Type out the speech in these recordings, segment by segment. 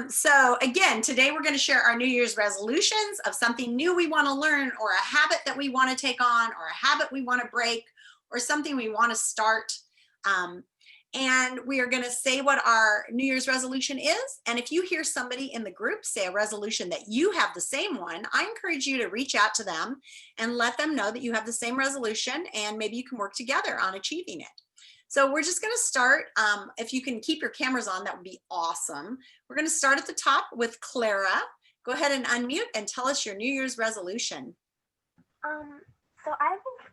So again, today we're going to share our New Year's resolutions of something new we want to learn, or a habit that we want to take on, or a habit we want to break, or something we want to start. And we are going to say what our New Year's resolution is. And if you hear somebody in the group say a resolution that you have the same one, I encourage you to reach out to them and let them know that you have the same resolution, and maybe you can work together on achieving it. So we're just going to start. If you can keep your cameras on, that would be awesome. We're going to start at the top with Clara. Go ahead and unmute and tell us your New Year's resolution. So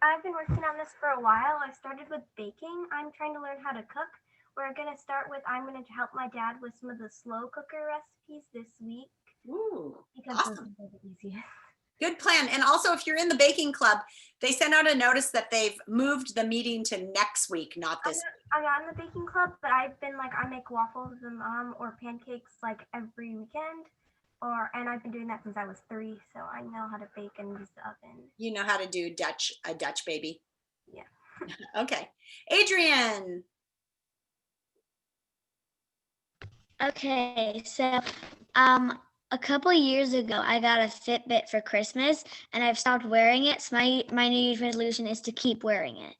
I've been working on this for a while. I started with baking. I'm trying to learn how to cook. We're going to start with, I'm going to help my dad with some of the slow cooker recipes this week. Ooh, because awesome. those are the easiest. Good plan. And also, if you're in the baking club, they sent out a notice that they've moved the meeting to next week, not this week. I'm not in the baking club, but I've been like, I make waffles and or pancakes like every weekend. And I've been doing that since I was 3, so I know how to bake and use the oven. You know how to do a Dutch baby. Yeah. Okay. Adrian. Okay, so a couple years ago I got a Fitbit for Christmas and I've stopped wearing it. So my New Year's resolution is to keep wearing it.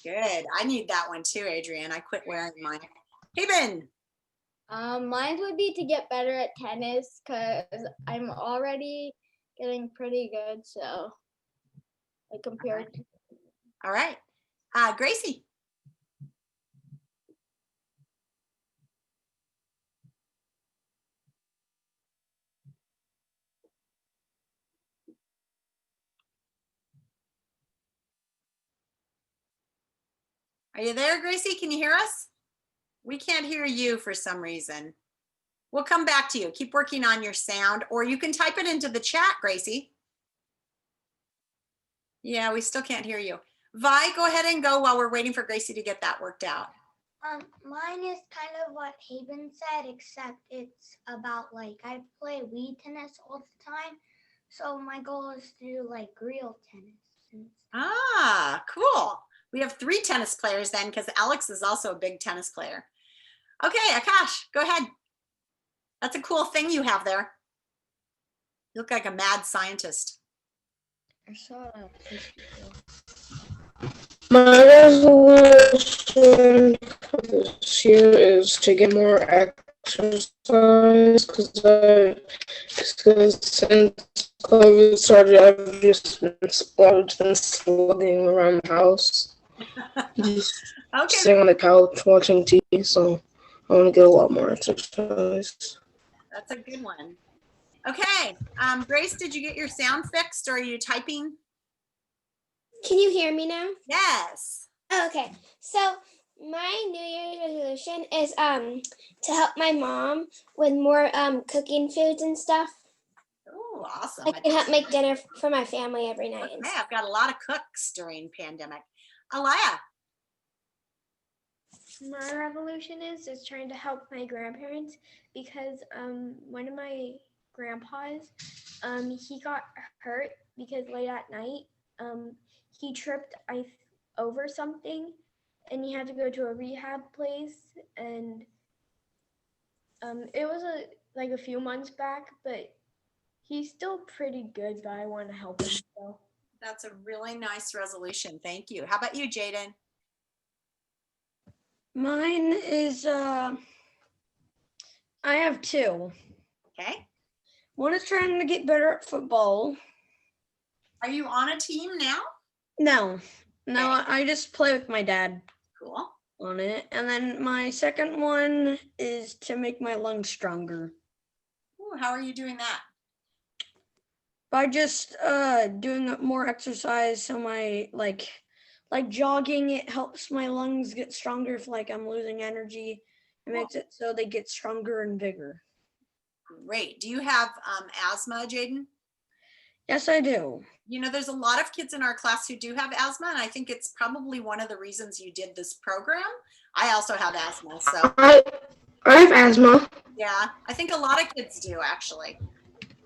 Good. I need that one too, Adrian. I quit wearing mine. Haven. Mine would be to get better at tennis because I'm already getting pretty good. So, like compared to. All right. Gracie. Are you there, Gracie? Can you hear us? We can't hear you for some reason. We'll come back to you. Keep working on your sound, or you can type it into the chat, Gracie. Yeah, we still can't hear you. Vi, go ahead and go while we're waiting for Gracie to get that worked out. Mine is kind of what Haven said, except it's about like I play Wii tennis all the time. So my goal is to do like real tennis. Ah, cool. We have 3 tennis players then, because Alex is also a big tennis player. Okay, Akash, go ahead. That's a cool thing you have there. You look like a mad scientist. I saw that. My resolution for this year is to get more exercise because since COVID started, I've been slugging around the house, just sitting on the couch watching TV. So I want to get a lot more exercise. That's a good one. Okay, Grace, did you get your sound fixed, or are you typing? Can you hear me now? Yes. Okay, so my New Year's resolution is to help my mom with more cooking foods and stuff. Oh, awesome. I can help make dinner for my family every night. Okay, I've got a lot of cooks during pandemic. Alaya. My revolution is trying to help my grandparents because one of my grandpas, he got hurt because late at night he tripped over something and he had to go to a rehab place, and it was a few months back, but he's still pretty good, but I want to help him. So. That's a really nice resolution. Thank you. How about you, Jaden? Mine is, I have 2. Okay. One is trying to get better at football. Are you on a team now? No, okay. I just play with my dad. Cool. On it. And then my second one is to make my lungs stronger. Ooh, how are you doing that? By just doing more exercise. So my like jogging, it helps my lungs get stronger if like I'm losing energy. It makes it so they get stronger and bigger. Great. Do you have asthma, Jaden? Yes, I do. You know, there's a lot of kids in our class who do have asthma, and I think it's probably one of the reasons you did this program. I also have asthma, so. I have asthma. Yeah, I think a lot of kids do, actually.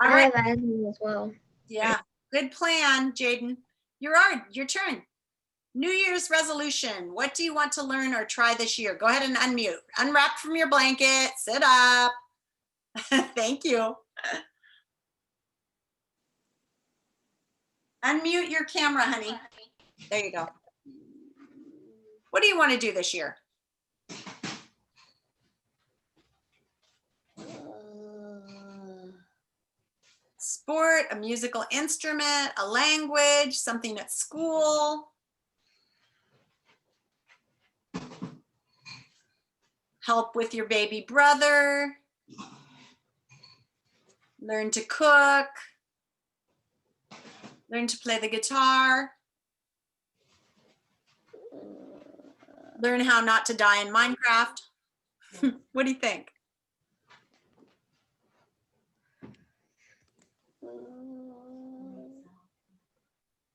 All right. I have asthma as well. Yeah, good plan, Jaden. Your turn. New Year's resolution. What do you want to learn or try this year? Go ahead and unmute. Unwrap from your blanket. Sit up. Thank you. Unmute your camera, honey. There you go. What do you want to do this year? Sport, a musical instrument, a language, something at school. Help with your baby brother. Learn to cook. Learn to play the guitar. Learn how not to die in Minecraft. What do you think?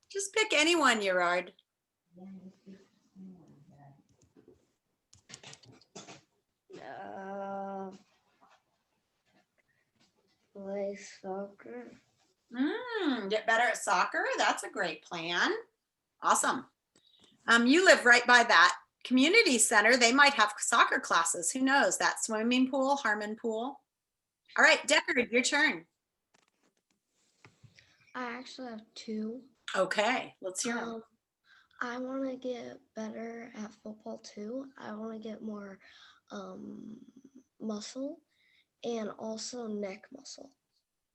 Just pick anyone, Gerard. Play soccer. Get better at soccer. That's a great plan. Awesome. You live right by that community center. They might have soccer classes. Who knows? That swimming pool, Harmon Pool. All right, Deckard, your turn. I actually have two. Okay, let's hear them. I want to get better at football too. I want to get more muscle and also neck muscle.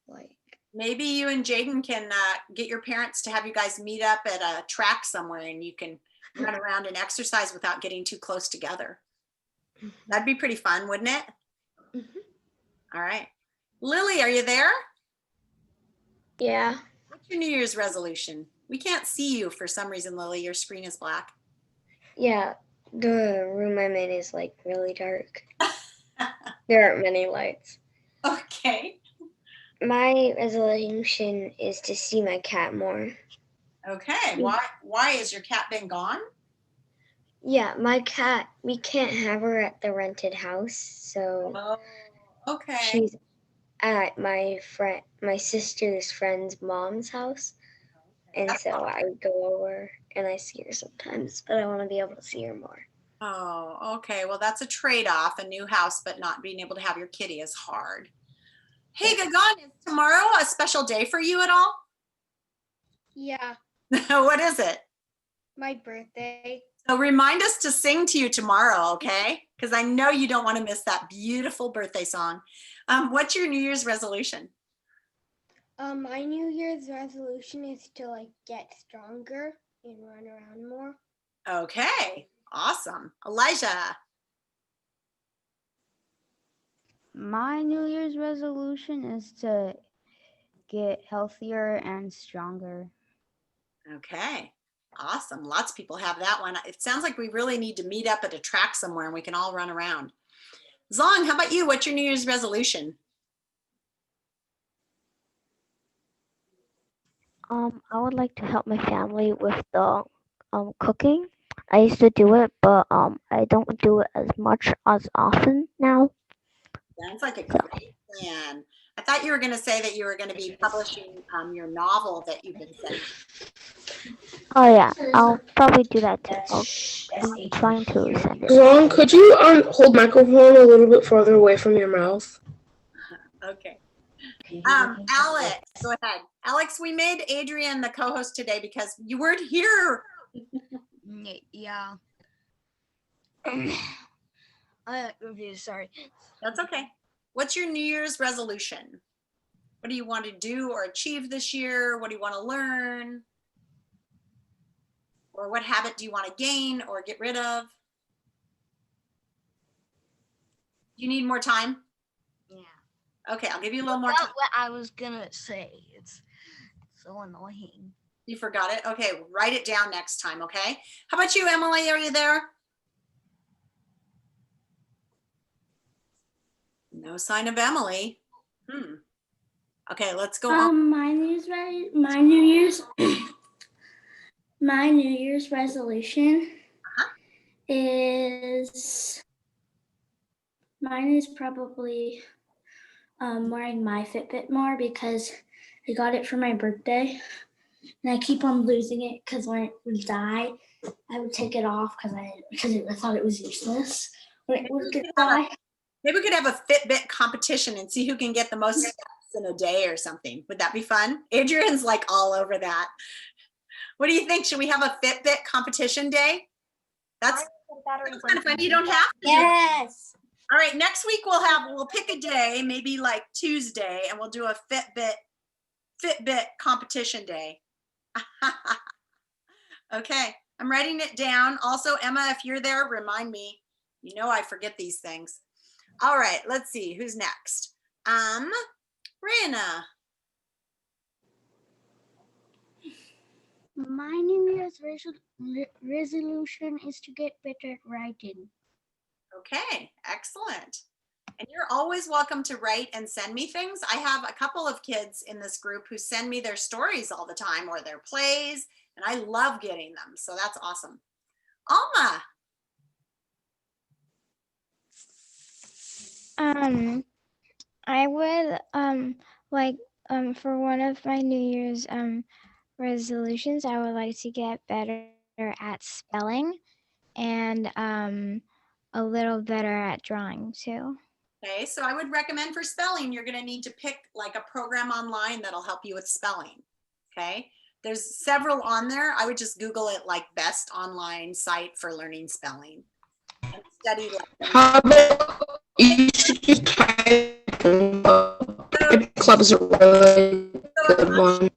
Like Maybe you and Jaden can get your parents to have you guys meet up at a track somewhere and you can run around and exercise without getting too close together. That'd be pretty fun, wouldn't it? Mm-hmm. All right. Lily, are you there? Yeah. What's your New Year's resolution? We can't see you for some reason, Lily. Your screen is black. Yeah. The room I'm in is like really dark. There aren't many lights. Okay. My resolution is to see my cat more. Okay. Why has your cat been gone? Yeah, my cat, we can't have her at the rented house, so Oh, okay. she's at my sister's friend's mom's house. And That's so awesome. I go over and I see her sometimes, but I want to be able to see her more. Oh, okay. Well, that's a trade-off. A new house, but not being able to have your kitty is hard. Hey, Gagan, is tomorrow a special day for you at all? Yeah, What is it? my birthday. So remind us to sing to you tomorrow, okay? Because I know you don't want to miss that beautiful birthday song. What's your New Year's resolution? My New Year's resolution is to like get stronger and run around more. Okay, awesome. Elijah. My New Year's resolution is to get healthier and stronger. Okay, awesome. Lots of people have that one. It sounds like we really need to meet up at a track somewhere and we can all run around. Zong, how about you? What's your New Year's resolution? I would like to help my family with the cooking. I used to do it, but I don't do it as much as often now. Sounds like a great plan. I thought you were going to say that you were going to be publishing your novel that you've been sending. Oh yeah, I'll probably do that too. I'm trying to send it. Ron, could you hold microphone a little bit farther away from your mouth? Okay. Alex, go ahead. Alex, we made Adrian the co-host today because you weren't here. Yeah. I'm confused, sorry. That's okay. What's your New Year's resolution? What do you want to do or achieve this year? What do you want to learn? Or what habit do you want to gain or get rid of? Do you need more time? Yeah. Okay, I'll give you a little more time. That's what I was gonna say. It's so annoying. You forgot it? Okay, write it down next time, okay? How about you, Emily? Are you there? No sign of Emily. Okay, let's go on. My New Year's resolution is mine is probably wearing my Fitbit more because I got it for my birthday and I keep on losing it because when it would die, I would take it off because I thought it was useless when it would die. Maybe we could have a Fitbit competition and see who can get the most steps in a day or something. Would that be fun? Adrian's like all over that. What do you think? Should we have a Fitbit competition day? That's kind of fun. You don't have to. Yes. All right, next week we'll pick a day, maybe like Tuesday, and we'll do a Fitbit competition day. Okay, I'm writing it down. Also, Emma, if you're there, remind me. You know I forget these things. All right, let's see who's next. Raina. My New Year's resolution is to get better at writing. Okay, excellent. And you're always welcome to write and send me things. I have a couple of kids in this group who send me their stories all the time or their plays, and I love getting them. So that's awesome. Alma. I would for one of my New Year's resolutions, I would like to get better at spelling and a little better at drawing too. Okay, so I would recommend for spelling, you're going to need to pick like a program online that'll help you with spelling. Okay, there's several on there. I would just Google it, like best online site for learning spelling. And study. How about you should just type club is a really good one.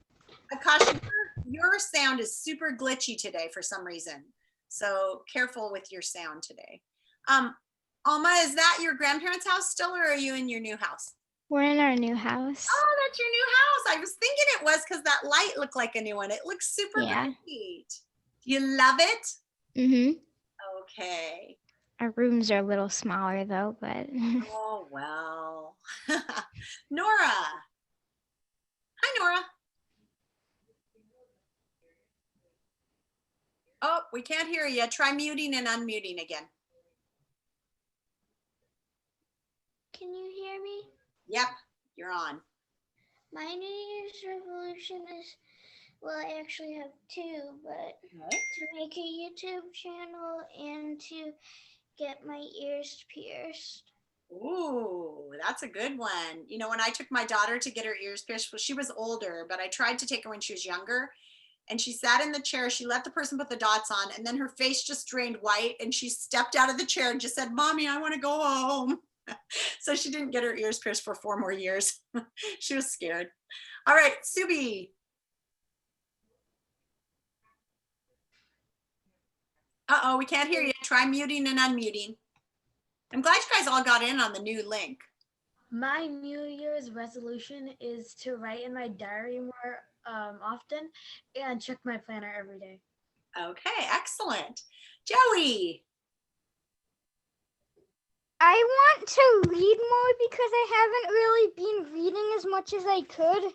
Akash, your sound is super glitchy today for some reason. So careful with your sound today. Alma, is that your grandparents' house still, or are you in your new house? We're in our new house. Oh, that's your new house. I was thinking it was because that light looked like a new one. It looks super great. Do you love it? Mm-hmm. Okay. Our rooms are a little smaller though, but. Oh, well. Nora. Hi, Nora. Oh, we can't hear you. Try muting and unmuting again. Can you hear me? Yep, you're on. My New Year's resolution is, well, I actually have two, but to make a YouTube channel and to get my ears pierced. Ooh, that's a good one. You know, when I took my daughter to get her ears pierced, well, she was older, but I tried to take her when she was younger. And she sat in the chair, she let the person put the dots on, and then her face just drained white, and she stepped out of the chair and just said, "Mommy, I want to go home." So she didn't get her ears pierced for 4 more years. She was scared. All right, Subi. Uh-oh, we can't hear you. Try muting and unmuting. I'm glad you guys all got in on the new link. My New Year's resolution is to write in my diary more often and check my planner every day. Okay, excellent. Joey. I want to read more because I haven't really been reading as much as I could.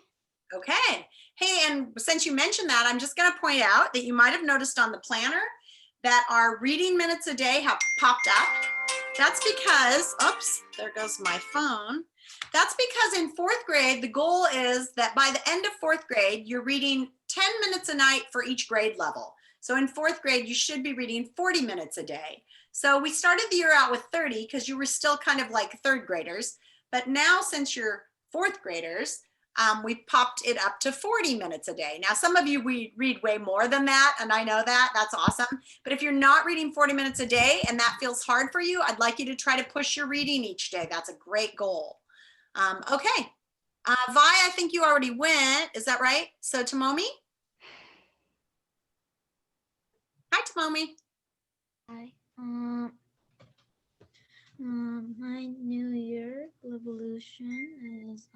Okay. Hey, and since you mentioned that, I'm just going to point out that you might have noticed on the planner that our reading minutes a day have popped up. That's because, oops, there goes my phone. That's because in 4th grade, the goal is that by the end of 4th grade, you're reading 10 minutes a night for each grade level. So in 4th grade, you should be reading 40 minutes a day. So we started the year out with 30 because you were still kind of like 3rd graders. But now since you're 4th graders, we popped it up to 40 minutes a day. Now, some of you, we read way more than that, and I know that. That's awesome. But if you're not reading 40 minutes a day and that feels hard for you, I'd like you to try to push your reading each day. That's a great goal. Okay. Vi, I think you already went. Is that right? So, Tomomi? Hi, Tomomi. Hi. My New Year resolution is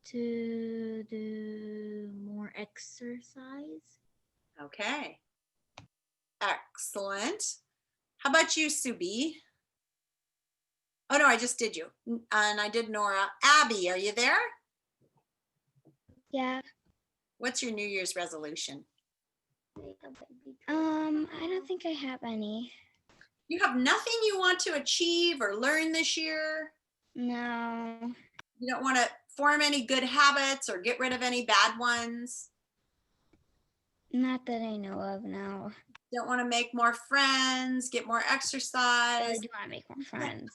to do more exercise. Okay. Excellent. How about you, Subi? Oh, no, I just did you. And I did Nora. Abby, are you there? Yeah. What's your New Year's resolution? I don't think I have any. You have nothing you want to achieve or learn this year? No. You don't want to form any good habits or get rid of any bad ones? Not that I know of, no. Don't want to make more friends, get more I exercise. do want to make more friends.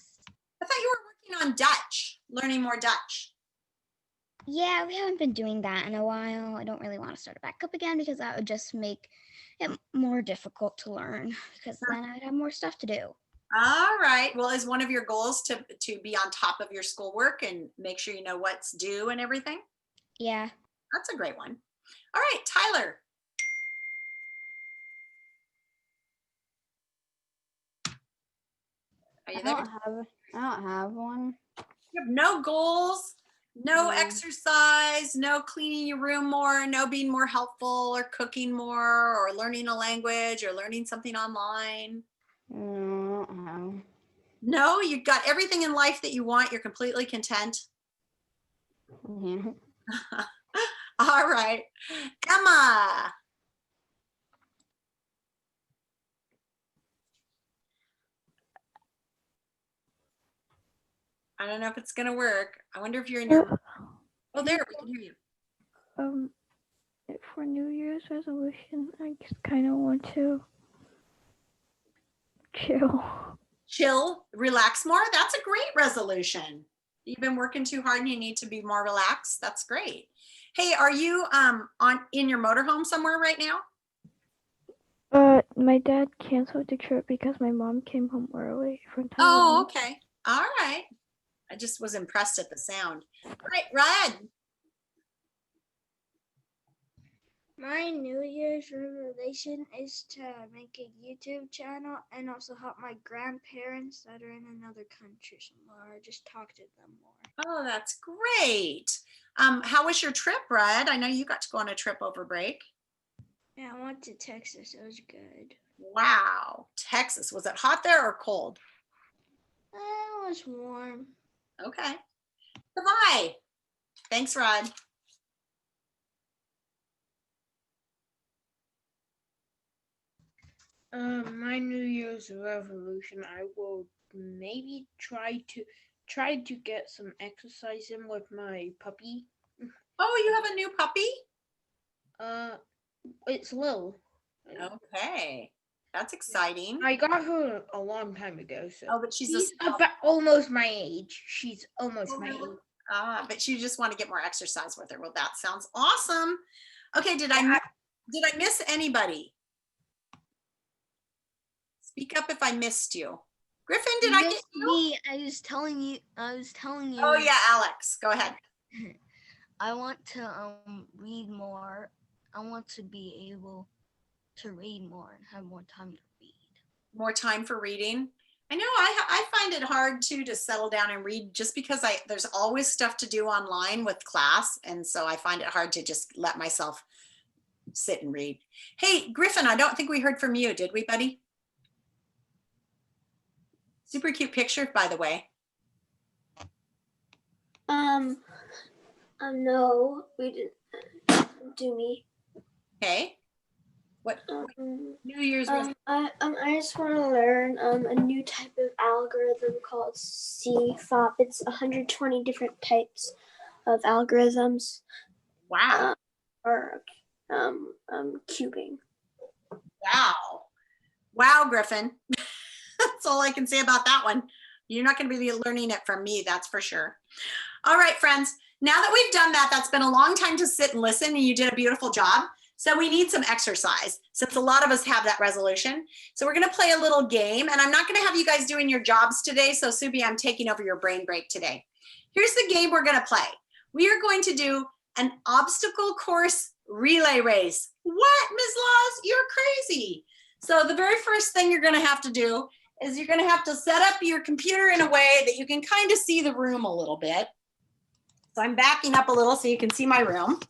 I thought you were working on Dutch, learning more Dutch. Yeah, we haven't been doing that in a while. I don't really want to start it back up again because that would just make it more difficult to learn because then I'd have more stuff to do. All right. Well, is one of your goals to be on top of your schoolwork and make sure you know what's due and everything? Yeah. That's a great one. All right, Tyler. Are you there? I don't have one. You have no goals, no No. exercise, no cleaning your room more, no being more helpful or cooking more or learning a language or learning something online. No, I don't have. No, you've got everything in life that you want. You're completely content. Yeah. All right. Emma. I don't know if it's going to work. I wonder if you're in your. Oh, there, we can hear you. For New Year's resolution, I just kind of want to chill. Chill, relax more. That's a great resolution. You've been working too hard and you need to be more relaxed. That's great. Hey, are you in your motorhome somewhere right now? My dad canceled the trip because my mom came home early from Taiwan. Oh, okay. All right. I just was impressed at the sound. All right, Ryan. My New Year's resolution is to make a YouTube channel and also help my grandparents that are in another country somewhere. Just talk to them more. Oh, that's great. How was your trip, Brad? I know you got to go on a trip over break. Yeah, I went to Texas. It was good. Wow. Texas. Was it hot there or cold? It was warm. Okay. Goodbye. Thanks, Rod. My New Year's resolution, I will maybe try to get some exercise in with my puppy. Oh, you have a new puppy? It's Lil. Okay. That's exciting. I got her a long time ago. So. Oh, but she's about almost my age. She's almost my age. But you just want to get more exercise with her. Well, that sounds awesome. Okay, did I miss anybody? Speak up if I missed you. Griffin, did I get you? Me. I was telling you. Oh yeah, Alex, go ahead. I want to read more. I want to be able to read more and have more time to read. More time for reading. I know I find it hard too to settle down and read just because there's always stuff to do online with class. And so I find it hard to just let myself sit and read. Hey, Griffin, I don't think we heard from you, did we, buddy? Super cute picture, by the way. No, we didn't do me. Okay. What New Year's? I just want to learn a new type of algorithm called CFOP. It's 120 different types of algorithms. Wow. Or cubing. Wow. Wow, Griffin. That's all I can say about that one. You're not going to be learning it from me, that's for sure. All right, friends. Now that we've done that, that's been a long time to sit and listen, and you did a beautiful job. So we need some exercise since a lot of us have that resolution. So we're going to play a little game, and I'm not going to have you guys doing your jobs today. So Subi, I'm taking over your brain break today. Here's the game we're going to play. We are going to do an obstacle course relay race. What, Ms. Laws? You're crazy. So the very first thing you're going to have to do is you're going to have to set up your computer in a way that you can kind of see the room a little bit. So I'm backing up a little so you can see my room.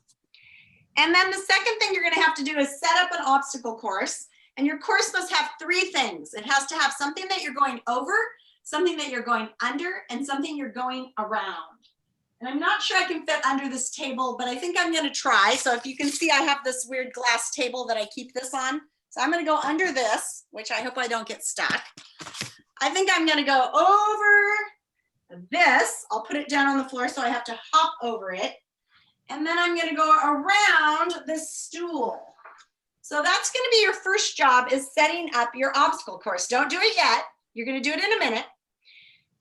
And then the second thing you're going to have to do is set up an obstacle course. And your course must have three things. It has to have something that you're going over, something that you're going under, and something you're going around. And I'm not sure I can fit under this table, but I think I'm going to try. So if you can see, I have this weird glass table that I keep this on. So I'm going to go under this, which I hope I don't get stuck. I think I'm going to go over this. I'll put it down on the floor so I have to hop over it. And then I'm going to go around this stool. So that's going to be your first job, is setting up your obstacle course. Don't do it yet. You're going to do it in a minute.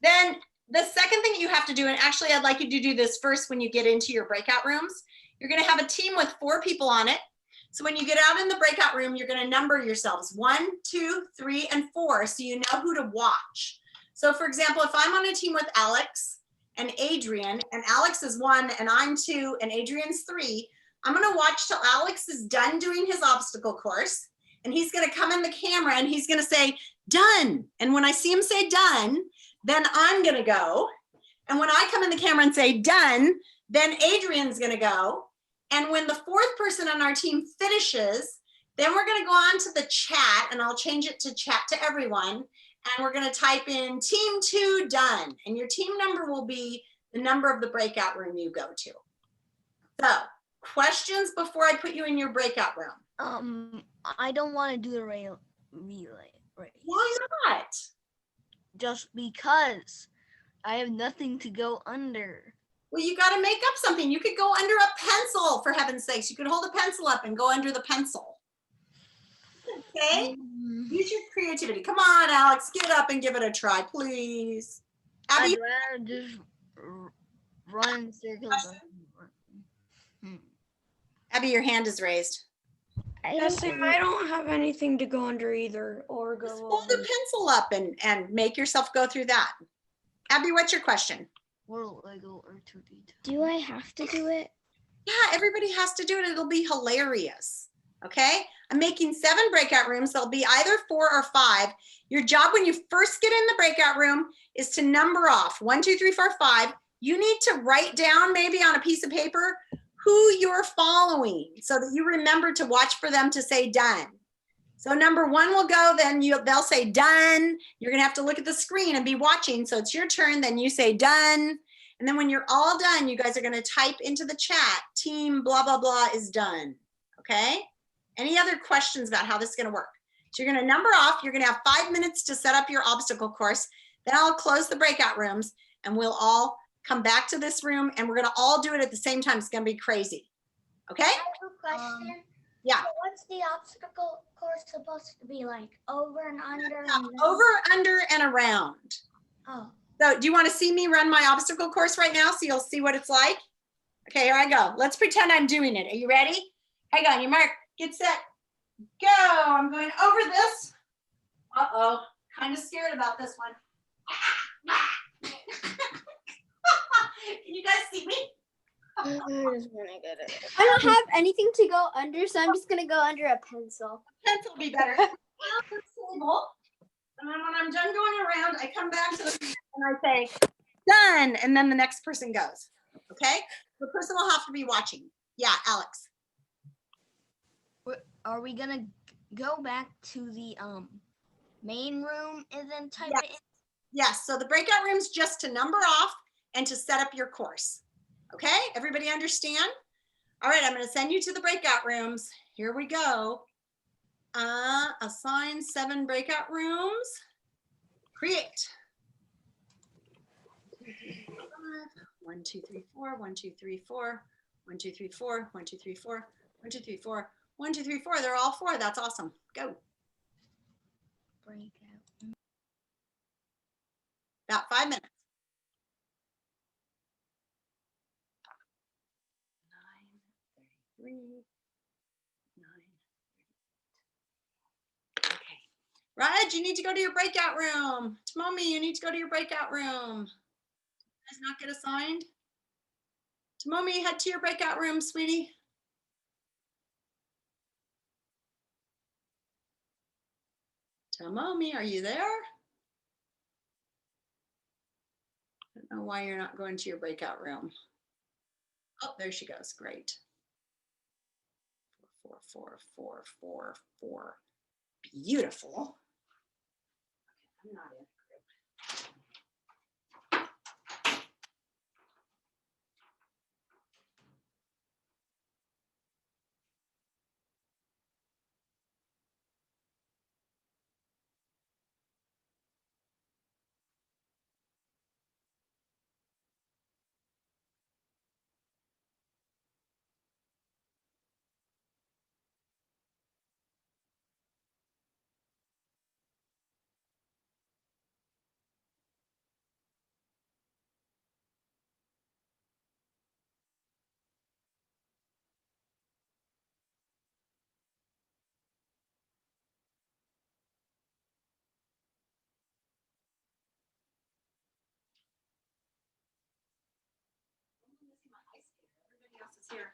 Then the second thing you have to do, and actually I'd like you to do this first when you get into your breakout rooms, you're going to have a team with 4 people on it. So when you get out in the breakout room, you're going to number yourselves 1, 2, 3, and 4, so you know who to watch. So for example, if I'm on a team with Alex and Adrian, and Alex is 1 and I'm 2 and Adrian's 3, I'm going to watch till Alex is done doing his obstacle course, and he's going to come in the camera and he's going to say, done. And when I see him say done, then I'm going to go. And when I come in the camera and say done, then Adrian's going to go. And when the 4th person on our team finishes, then we're going to go on to the chat, and I'll change it to chat to everyone. And we're going to type in team 2 done. And your team number will be the number of the breakout room you go to. So questions before I put you in your breakout room? I don't want to do the relay race. Why not? Just because I have nothing to go under. Well, you got to make up something. You could go under a pencil, for heaven's sakes. You could hold a pencil up and go under the pencil. Okay? Use your creativity. Come on, Alex, get up and give it a try, please. Abby? I'd rather just run in circles. Abby, your hand is raised. I don't have anything to go under either, or go. Just hold a pencil up and make yourself go through that. Abby, what's your question? Or Lego or 2D. Do I have to do it? Yeah, everybody has to do it. It'll be hilarious. Okay? I'm making 7 breakout rooms. They'll be either 4 or 5. Your job when you first get in the breakout room is to number off 1, 2, 3, 4, 5. You need to write down maybe on a piece of paper who you're following so that you remember to watch for them to say done. So number 1 will go, then they'll say done. You're gonna have to look at the screen and be watching. So it's your turn, then you say done. And then when you're all done, you guys are gonna type into the chat, team blah, blah, blah is done, okay? Any other questions about how this is gonna work? So you're gonna number off, you're gonna have 5 minutes to set up your obstacle course. Then I'll close the breakout rooms and we'll all come back to this room and we're gonna all do it at the same time. It's gonna be crazy, okay? I have a question. Yeah. So what's the obstacle course supposed to be like? Over and under? Over, under, and around. Oh. So do you want to see me run my obstacle course right now so you'll see what it's like? Okay, here I go. Let's pretend I'm doing it. Are you ready? Hang on, you mark, get set, go. I'm going over this. Uh-oh, kind of scared about this one. Can you guys see me? I don't have anything to go under, so I'm just gonna go under a pencil. Pencil would be better. And then when I'm done going around, I come back to the and I say, done, and then the next person goes, okay? The person will have to be watching. Yeah, Alex. Are we gonna go back to the main room and then type it in? Yes, so the breakout room's just to number off and to set up your course. Okay, everybody understand? All right, I'm gonna send you to the breakout rooms. Here we go. Assign 7 breakout rooms. Create. 1, 2, 3, 4, 1, 2, 3, 4, 1, 2, 3, 4, 1, 2, 3, 4, 1, 2, 3, 4, 1, 2, 3, 4. They're all 4. That's awesome. Go. Breakout. About 5 minutes. 9:33. 9:38. Okay. Raj, you need to go to your breakout room. Tomomi, you need to go to your breakout room. Did you guys not get assigned? Tomomi, head to your breakout room, sweetie. Tomomi, are you there? I don't know why you're not going to your breakout room. Oh, there she goes. Great. 4, 4, 4, 4, 4. Beautiful. Okay, I'm not in. here.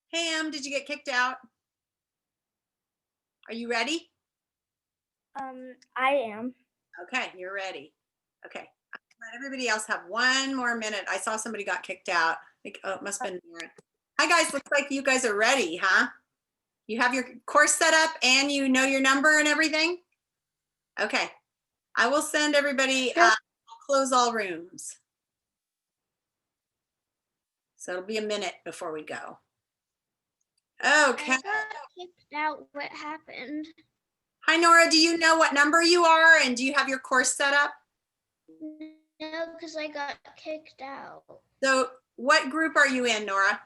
Hey, did you get kicked out? Are you ready? I am. Okay, you're ready. Okay. Let everybody else have one more minute. I saw somebody got kicked out. I think, oh, it must have been Nora. Hi guys, looks like you guys are ready, huh? You have your course set up and you know your number and everything? Okay. I will send everybody, I'll close all rooms. So it'll be a minute before we go. Okay. I got kicked out. What happened? Hi, Nora. Do you know what number you are and do you have your course set up? No, because I got kicked out. So what group are you in, Nora?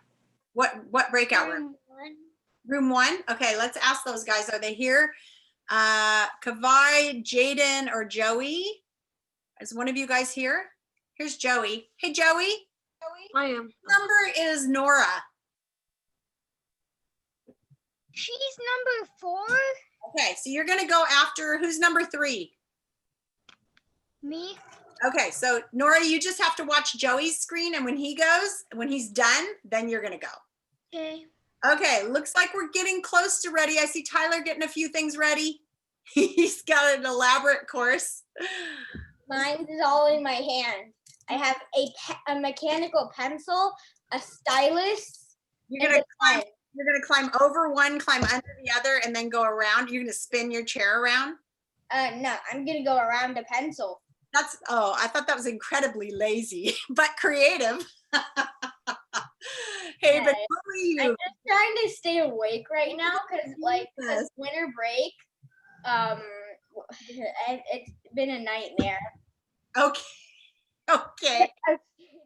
What breakout room? Room 1? Okay, let's ask those guys. Are they here? Kavai, Jaden, or Joey? Is one of you guys here? Here's Joey. Hey, Joey. I am. Number is Nora. She's number 4? Okay, so you're gonna go after, who's number 3? Me? Okay, so Nora, you just have to watch Joey's screen, and when he's done, then you're gonna go. Okay. Okay, looks like we're getting close to ready. I see Tyler getting a few things ready. He's got an elaborate course. Mine is all in my hand. I have a mechanical pencil, a stylus. You're gonna climb over one, climb under the other, and then go around. You're gonna spin your chair around. No, I'm gonna go around the pencil. I thought that was incredibly lazy, but creative. Hey, Yeah, but who are you? I'm just trying to stay awake right now because winter break, it's been a nightmare. Okay. Hey,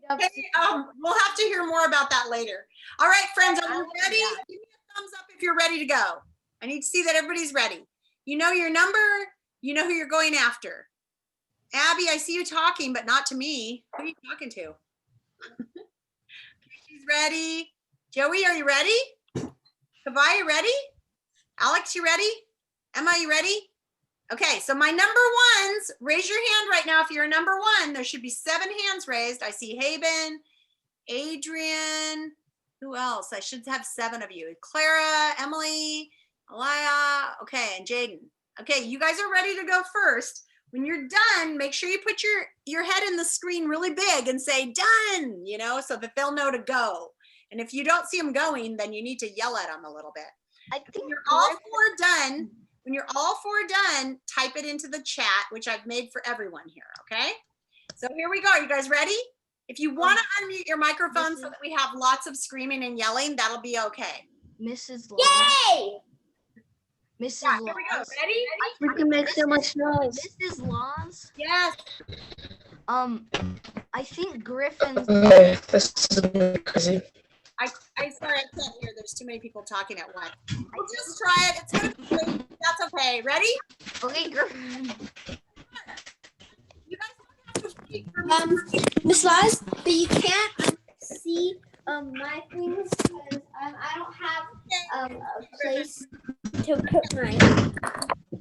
we'll have to hear more about that later. All right, friends, are you ready? Give me a thumbs up if you're ready to go. I need to see that everybody's ready. You know your number, you know who you're going after. Abby, I see you talking, but not to me. Who are you talking to? She's ready. Joey, are you ready? Kavai, you ready? Alex, you ready? Emma, you ready? Okay, so my number ones, raise your hand right now if you're a number 1. There should be 7 hands raised. I see Haben, Adrian, who else? I should have 7 of you. Clara, Emily, Alaya, okay, and Jaden. Okay, you guys are ready to go first. When you're done, make sure you put your head in the screen really big and say done, so that they'll know to go. And if you don't see them going, then you need to yell at them a little bit. When you're all 4 done, type it into the chat, which I've made for everyone here, okay? So here we go. Are you guys ready? If you want to unmute your microphone so that we have lots of screaming and yelling, that'll be okay. Mrs. Law. Yay! Mrs. Yeah, Laws. here we go. Ready? We can make so much noise. Mrs. Laws. Yes. I think Griffins. Okay, this is crazy. I sorry, I can't hear. There's too many people talking at once. We'll just try it. It's gonna be great. That's okay. Ready? Okay, Griffin. You guys don't have to speak for me. Miss Liz, but you can't see my things because I don't have a place to put my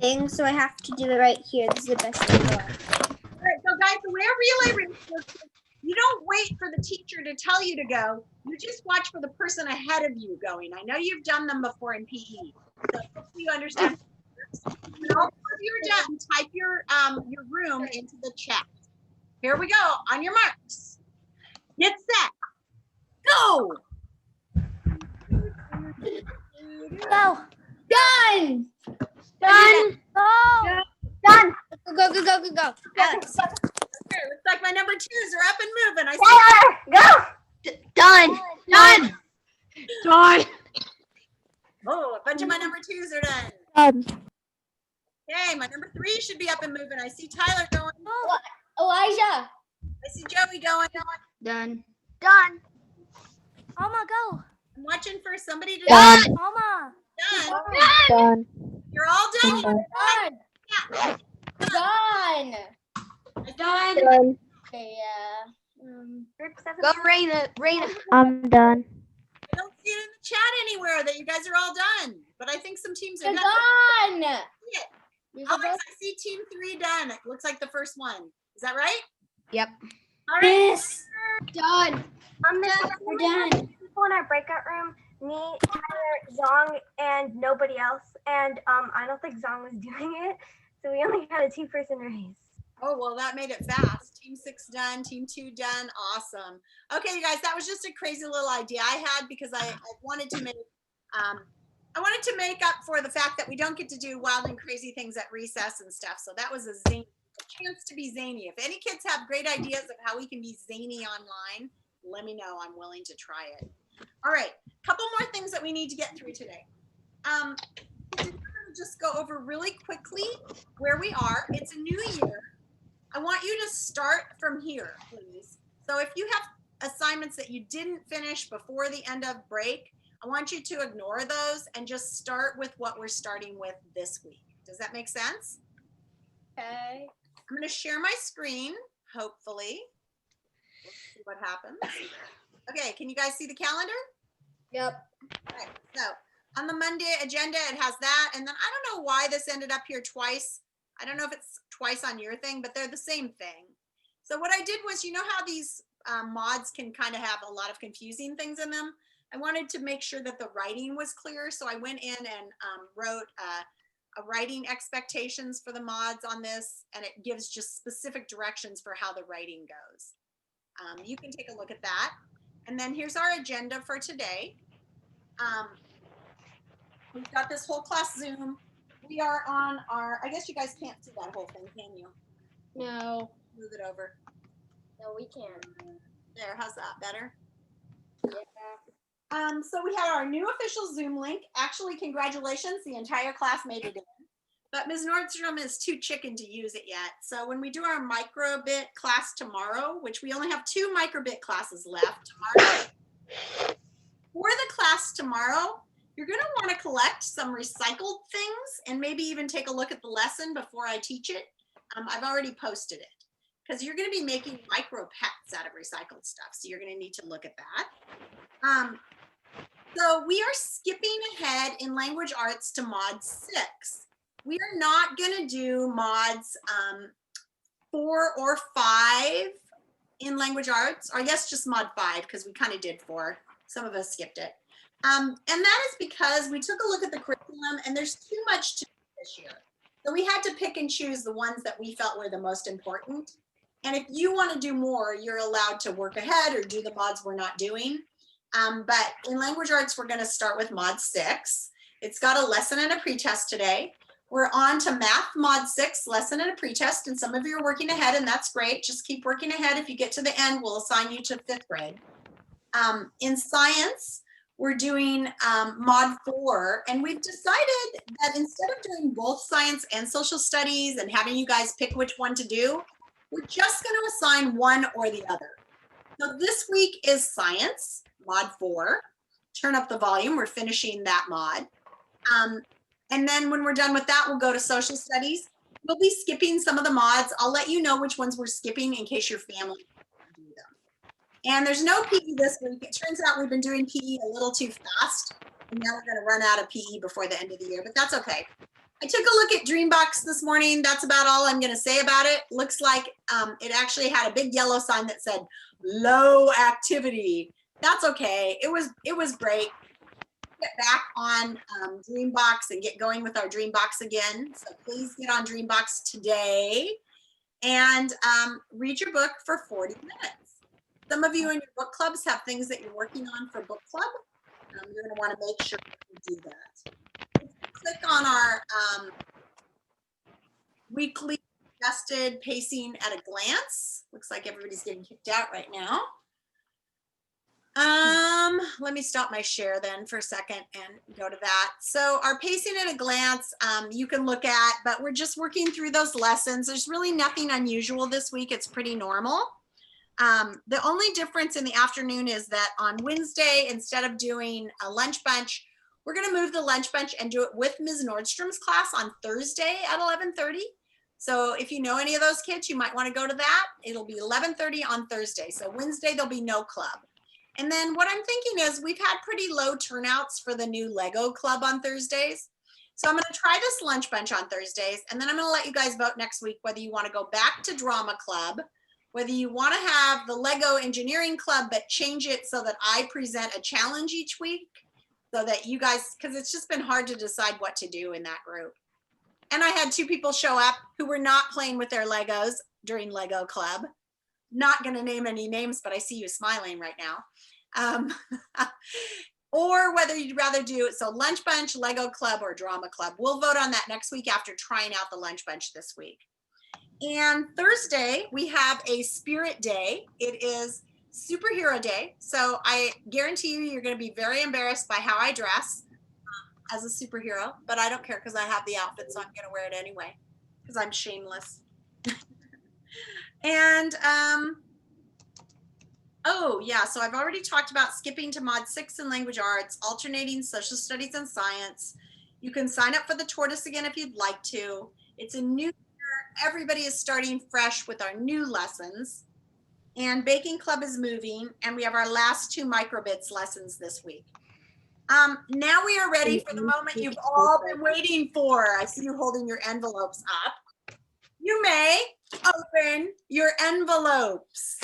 thing, so I have to do it right here. This is the best way to go. All right, so guys, the way a relay race works, you don't wait for the teacher to tell you to go. You just watch for the person ahead of you going. I know you've done them before in PE, so hopefully you understand. When all of you are done, type your room into the chat. Here we go. On your marks. Get set. Go. Go. Done. Done. Go. Done. Go. Alex. Okay, looks like my number 2s are up and moving. I see. Go. Done. Done. Done. Oh, a bunch of my number 2s are done. Okay, my number 3 should be up and moving. I see Tyler going. Elijah. I see Joey going. Done. Done. Alma, go. I'm watching for somebody to Done. Alma. Done. Done. You're all done. Done. Yeah. Done. Done. Done. Okay, Group 7. Go, Raina. I'm done. I don't see it in the chat anywhere that you guys are all done, but I think some teams are Done. done. Done. Yeah. Alex, I see team 3 done. It looks like the first one. Is that right? Yep. All right. Yes. Done. We're done. People in our breakout room, me, Tyler, Zong, and nobody else. And I don't think Zong was doing it, so we only had a 2-person race. Oh, well, that made it fast. Team 6 done, team 2 done. Awesome. Okay, you guys, that was just a crazy little idea I had because I wanted to make up for the fact that we don't get to do wild and crazy things at recess and stuff. So that was a chance to be zany. If any kids have great ideas of how we can be zany online, let me know. I'm willing to try it. All right, couple more things that we need to get through today. Just go over really quickly where we are. It's a new year. I want you to start from here, please. So if you have assignments that you didn't finish before the end of break, I want you to ignore those and just start with what we're starting with this week. Does that make sense? Okay. I'm going to share my screen, hopefully. Let's see what happens. Okay, can you guys see the calendar? Yep. All right, so on the Monday agenda, it has that. And then I don't know why this ended up here twice. I don't know if it's twice on your thing, but they're the same thing. So what I did was, you know how these mods can kind of have a lot of confusing things in them? I wanted to make sure that the writing was clear. So I went in and wrote a writing expectations for the mods on this, and it gives just specific directions for how the writing goes. You can take a look at that. And then here's our agenda for today. We've got this whole class Zoom. We are on our, I guess you guys can't see that whole thing, can you? No. Move it over. No, we can. There, how's that? Better? Yeah. So we had our new official Zoom link. Actually, congratulations, the entire class made it in. But Ms. Nordstrom is too chicken to use it yet. So when we do our microbit class tomorrow, which we only have 2 microbit classes left tomorrow. For the class tomorrow, you're going to want to collect some recycled things and maybe even take a look at the lesson before I teach it. I've already posted it because you're going to be making micro pets out of recycled stuff. So you're going to need to look at that. So we are skipping ahead in language arts to mod 6. We are not going to do mods 4 or 5 in language arts, or I guess just mod 5 because we kind of did 4. Some of us skipped it. And that is because we took a look at the curriculum and there's too much to do this year. So we had to pick and choose the ones that we felt were the most important. And if you want to do more, you're allowed to work ahead or do the mods we're not doing. But in language arts, we're going to start with mod 6. It's got a lesson and a pretest today. We're on to Math Mod 6, lesson and a pretest, and some of you are working ahead, and that's great. Just keep working ahead. If you get to the end, we'll assign you to 5th grade. In science, we're doing Mod 4, and we've decided that instead of doing both science and social studies and having you guys pick which one to do, we're just going to assign one or the other. So this week is science, Mod 4. Turn up the volume. We're finishing that mod. And then when we're done with that, we'll go to social studies. We'll be skipping some of the mods. I'll let you know which ones we're skipping in case your family can do them. And there's no PE this week. It turns out we've been doing PE a little too fast. And now we're going to run out of PE before the end of the year, but that's okay. I took a look at Dreambox this morning. That's about all I'm going to say about it. Looks like it actually had a big yellow sign that said low activity. That's okay. It was great. Get back on Dreambox and get going with our Dreambox again. So please get on Dreambox today and read your book for 40 minutes. Some of you in your book clubs have things that you're working on for book club. You're going to want to make sure you do that. Click on our weekly adjusted pacing at a glance. Looks like everybody's getting kicked out right now. Let me stop my share then for a second and go to that. So our pacing at a glance, you can look at, but we're just working through those lessons. There's really nothing unusual this week. It's pretty normal. The only difference in the afternoon is that on Wednesday, instead of doing a lunch bunch, we're going to move the lunch bunch and do it with Ms. Nordstrom's class on Thursday at 11:30. So if you know any of those kids, you might want to go to that. It'll be 11:30 on Thursday. So Wednesday, there'll be no club. And then what I'm thinking is we've had pretty low turnouts for the new Lego club on Thursdays. So I'm going to try this lunch bunch on Thursdays, and then I'm going to let you guys vote next week whether you want to go back to drama club, whether you want to have the Lego engineering club, but change it so that I present a challenge each week so that you guys, because it's just been hard to decide what to do in that group. And I had 2 people show up who were not playing with their Legos during Lego club. Not going to name any names, but I see you smiling right now. Or whether you'd rather do it. So lunch bunch, Lego club, or drama club. We'll vote on that next week after trying out the lunch bunch this week. And Thursday, we have a spirit day. It is superhero day. So I guarantee you're going to be very embarrassed by how I dress as a superhero, but I don't care because I have the outfit, so I'm going to wear it anyway because I'm shameless. And, oh yeah, so I've already talked about skipping to Mod 6 in language arts, alternating social studies and science. You can sign up for the tortoise again if you'd like to. It's a new year. Everybody is starting fresh with our new lessons. And baking club is moving, and we have our last 2 microbits lessons this week. Now we are ready for the moment you've all been waiting for. I see you holding your envelopes up. You may open your envelopes.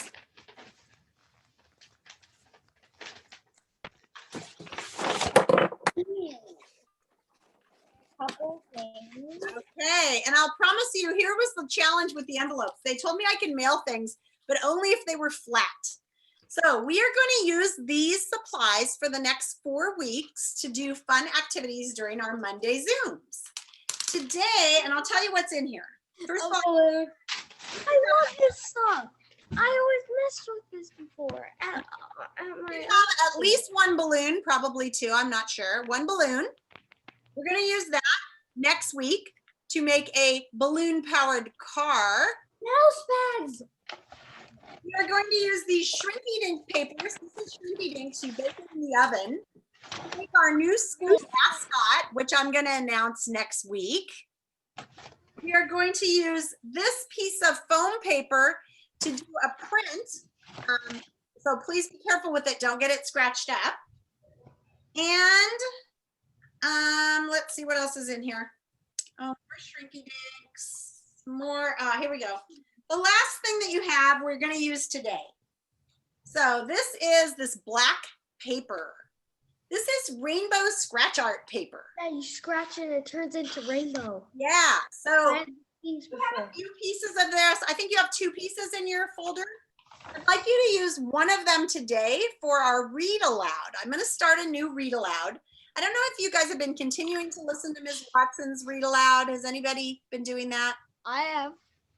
Okay, and I'll promise you, here was the challenge with the envelopes. They told me I can mail things, but only if they were flat. So we are going to use these supplies for the next 4 weeks to do fun activities during our Monday Zooms. Today, and I'll tell you what's in here. First of all, I love this stuff. I always messed with this before. We have at least 1 balloon, probably 2, I'm not sure. 1 balloon. We're going to use that next week to make a balloon-powered car. Mouse pads. We are going to use these Shrinky Dink papers. This is Shrinky Dink to bake it in the oven. To make our new school mascot, which I'm going to announce next week. We are going to use this piece of foam paper to do a print. So please be careful with it. Don't get it scratched up. And let's see what else is in here. Oh, more Shrinky Dinks. More, here we go. The last thing that you have, we're going to use today. So this is this black paper. This is rainbow scratch art paper. Yeah, you scratch it and it turns into rainbow. Yeah, so you have a few pieces of this. I think you have 2 pieces in your folder. I'd like you to use one of them today for our read aloud. I'm going to start a new read aloud. I don't know if you guys have been continuing to listen to Ms. Watson's read aloud. Has anybody been doing that? I have.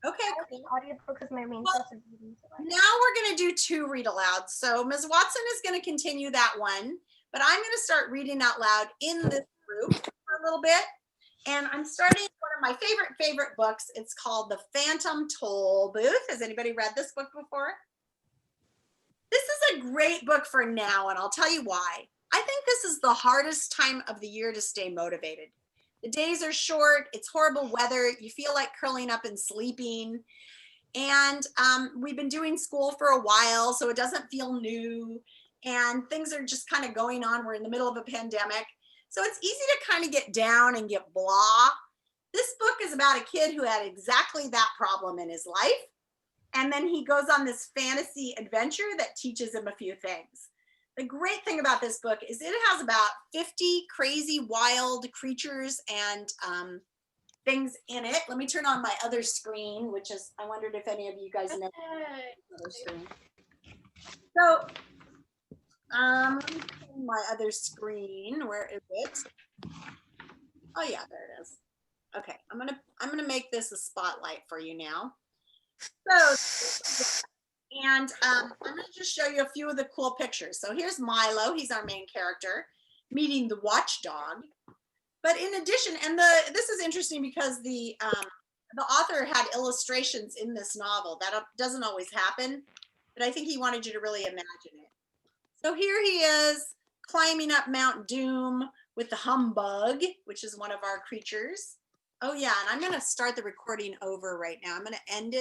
Okay, cool. Audiobook is my main Well, source of reading. So now we're going to do 2 read alouds. So Ms. Watson is going to continue that one, but I'm going to start reading out loud in this group for a little bit. And I'm starting one of my favorite books. It's called The Phantom Toll Booth. Has anybody read this book before? This is a great book for now, and I'll tell you why. I think this is the hardest time of the year to stay motivated. The days are short, it's horrible weather, you feel like curling up and sleeping. And we've been doing school for a while, so it doesn't feel new. And things are just kind of going on. We're in the middle of a pandemic. So it's easy to kind of get down and get blah. This book is about a kid who had exactly that problem in his life. And then he goes on this fantasy adventure that teaches him a few things. The great thing about this book is it has about 50 crazy, wild creatures and things in it. Let me turn on my other screen, which is, I wondered if any of you guys know the other screen. So, let me turn my other screen. Where is it? Oh yeah, there it is. Okay, I'm gonna make this a spotlight for you now. So, and I'm gonna just show you a few of the cool pictures. So here's Milo, he's our main character, meeting the watchdog. But in addition, and this is interesting because the author had illustrations in this novel. That doesn't always happen, but I think he wanted you to really imagine it. So here he is climbing up Mount Doom with the humbug, which is one of our creatures. Oh yeah, and I'm gonna start the recording over right now. I'm gonna end it.